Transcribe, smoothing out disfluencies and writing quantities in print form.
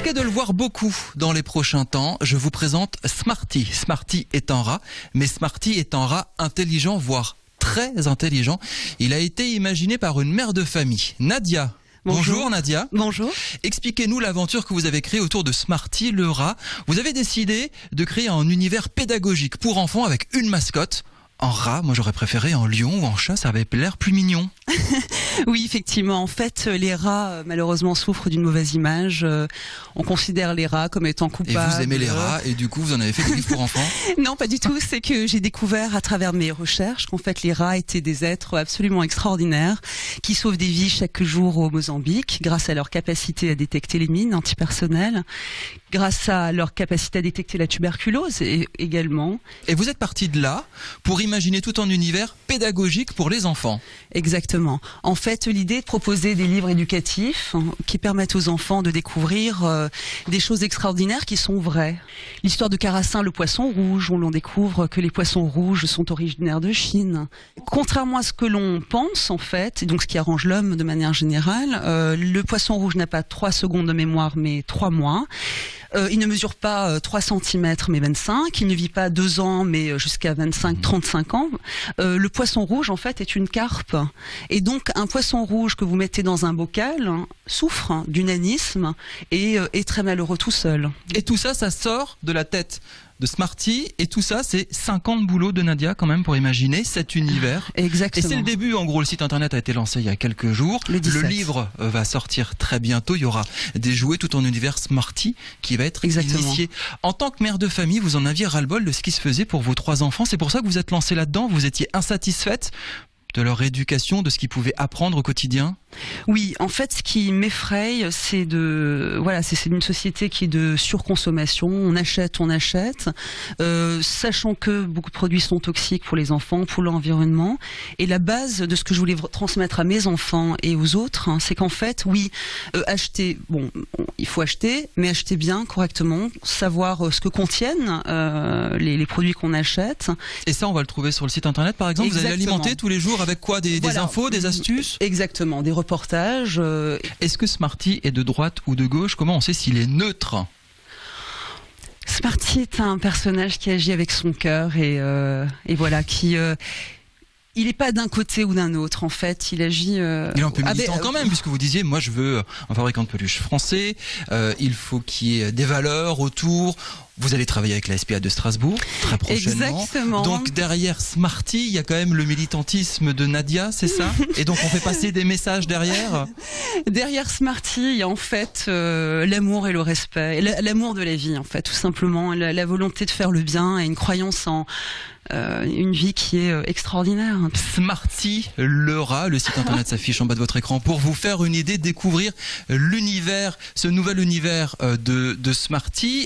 risquez de le voir beaucoup dans les prochains temps. Je vous présente Smarty. Smarty est un rat, mais Smarty est un rat intelligent, voire très intelligent. Il a été imaginé par une mère de famille, Nadia. Bonjour Nadia. Bonjour. Expliquez-nous l'aventure que vous avez créée autour de Smarty, le rat. Vous avez décidé de créer un univers pédagogique pour enfants avec une mascotte. En rat, moi j'aurais préféré en lion ou en chat, ça avait l'air plus mignon. Oui, effectivement. En fait, les rats, malheureusement, souffrent d'une mauvaise image. On considère les rats comme étant coupables. Et vous aimez les rats, et du coup, vous en avez fait des livres pour enfants? Non, pas du tout. C'est que j'ai découvert à travers mes recherches qu'en fait, les rats étaient des êtres absolument extraordinaires qui sauvent des vies chaque jour au Mozambique grâce à leur capacité à détecter les mines antipersonnelles, grâce à leur capacité à détecter la tuberculose également. Et vous êtes parti de là pour imaginer tout un univers pédagogique pour les enfants. Exactement. En fait, l'idée est de proposer des livres éducatifs qui permettent aux enfants de découvrir des choses extraordinaires qui sont vraies. L'histoire de Carassin, le poisson rouge, où l'on découvre que les poissons rouges sont originaires de Chine. Contrairement à ce que l'on pense, en fait, et donc ce qui arrange l'homme de manière générale, le poisson rouge n'a pas 3 secondes de mémoire, mais 3 mois. Il ne mesure pas 3 cm mais 25, il ne vit pas 2 ans mais jusqu'à 25-35 ans. Le poisson rouge en fait est une carpe. Et donc un poisson rouge que vous mettez dans un bocal souffre du nanisme et est très malheureux tout seul. Et tout ça, ça sort de la tête de Smarty, et tout ça, c'est 5 ans de boulot de Nadia quand même pour imaginer cet univers. Exactement. Et c'est le début, en gros, le site internet a été lancé il y a quelques jours. Le livre va sortir très bientôt, il y aura des jouets tout en univers Smarty qui va être initié. En tant que mère de famille, vous en aviez ras-le-bol de ce qui se faisait pour vos 3 enfants, c'est pour ça que vous êtes lancée là-dedans, vous étiez insatisfaite de leur éducation, de ce qu'ils pouvaient apprendre au quotidien? Oui, en fait, ce qui m'effraie, c'est une société qui est de surconsommation. On achète, sachant que beaucoup de produits sont toxiques pour les enfants, pour l'environnement. Et la base de ce que je voulais transmettre à mes enfants et aux autres, c'est qu'en fait, oui, acheter, il faut acheter, mais acheter bien, correctement, savoir ce que contiennent les produits qu'on achète. Et ça, on va le trouver sur le site internet, par exemple. Exactement. Vous allez alimenter tous les jours avec quoi? Des infos, des astuces? Exactement, des reportages. Est-ce que Smarty est de droite ou de gauche? Comment on sait s'il est neutre? Smarty est un personnage qui agit avec son cœur et voilà, il n'est pas d'un côté ou d'un autre, en fait. Il agit... Il est un peu militant quand même, puisque vous disiez, moi je veux un fabricant de peluches français, il faut qu'il y ait des valeurs autour. Vous allez travailler avec la SPA de Strasbourg, très prochainement. Exactement. Donc derrière Smarty, il y a quand même le militantisme de Nadia, c'est ça? Et donc on fait passer des messages derrière? Derrière Smarty, il y a en fait l'amour et le respect, l'amour de la vie, en fait, tout simplement. La volonté de faire le bien et une croyance en... une vie qui est extraordinaire. Smarty, le rat, le site internet s'affiche en bas de votre écran pour vous faire une idée, découvrir l'univers, ce nouvel univers de Smarty.